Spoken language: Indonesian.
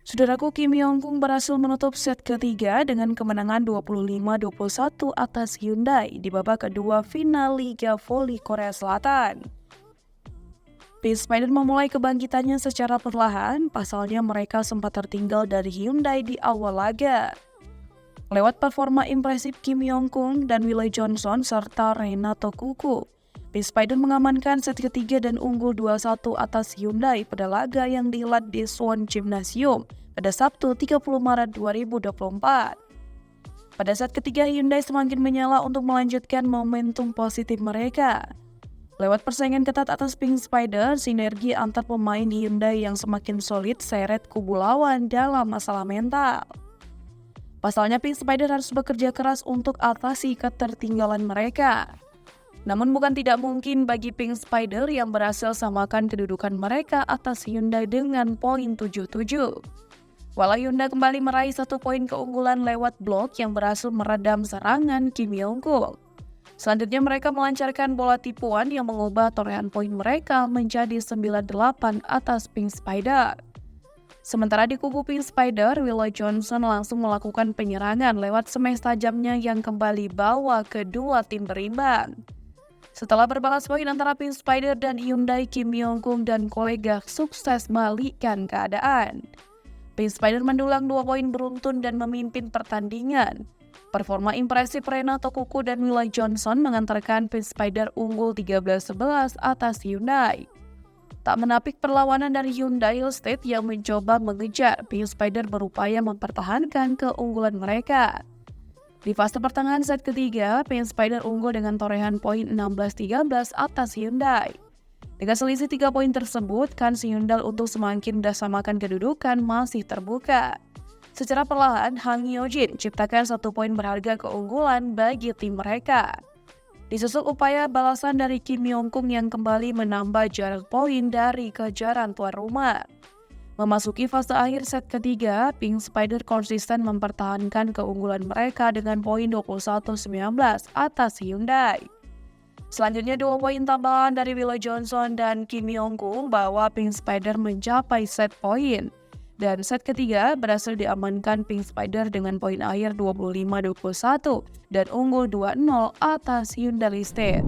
Saudaraku, Kim Yong-gung berhasil menutup set ketiga dengan kemenangan 25-21 atas Hyundai di babak kedua final Liga Voli Korea Selatan. Pink Spider memulai kebangkitannya secara perlahan, pasalnya mereka sempat tertinggal dari Hyundai di awal laga. Lewat performa impresif Kim Yong-gung dan Willie Johnson serta Renato Kuku, Pink Spider mengamankan set ketiga dan unggul 2-1 atas Hyundai pada laga yang dihelat di Suwon Gymnasium pada Sabtu 30 Maret 2024. Pada set ketiga, Hyundai semakin menyala untuk melanjutkan momentum positif mereka. Lewat persaingan ketat atas Pink Spider, sinergi antar pemain Hyundai yang semakin solid seret kubu lawan dalam masalah mental. Pasalnya Pink Spider harus bekerja keras untuk atasi ketertinggalan mereka. Namun bukan tidak mungkin bagi Pink Spider yang berhasil samakan kedudukan mereka atas Hyundai dengan poin 77. Walau Hyundai kembali meraih 1 poin keunggulan lewat blok yang berhasil meredam serangan Kim Yong-gung. Selanjutnya mereka melancarkan bola tipuan yang mengubah torehan poin mereka menjadi 9-8 atas Pink Spider. Sementara di kubu Pink Spider, Willie Johnson langsung melakukan penyerangan lewat smash tajamnya yang kembali bawa kedua tim berimbang. Setelah berbalas poin antara Pink Spider dan Hyundai, Kim Yong-gung dan kolega sukses membalikkan keadaan. Pink Spider mendulang 2 poin beruntun dan memimpin pertandingan. Performa impresif Renato Kuku dan Willie Johnson mengantarkan Pink Spider unggul 13-11 atas Hyundai. Tak menapik perlawanan dari Hyundai State yang mencoba mengejar, Pink Spider berupaya mempertahankan keunggulan mereka. Di fase pertengahan set ketiga, Pink Spider unggul dengan torehan poin 16-13 atas Hyundai. Dengan selisih 3 poin tersebut, kans Hyundai untuk semakin mendasamakan kedudukan masih terbuka. Secara perlahan, Hang Yeo-jin ciptakan 1 poin berharga keunggulan bagi tim mereka. Disusul upaya balasan dari Kim Yong-gung yang kembali menambah jarak poin dari kejaran tuan rumah. Memasuki fase akhir set ketiga, Pink Spider konsisten mempertahankan keunggulan mereka dengan poin 21-19 atas Hyundai. Selanjutnya 2 poin tambahan dari Willie Johnson dan Kim Yong-gung bawa Pink Spider mencapai set poin. Dan set ketiga berhasil diamankan Pink Spider dengan poin akhir 25-21 dan unggul 2-0 atas Hyundai State.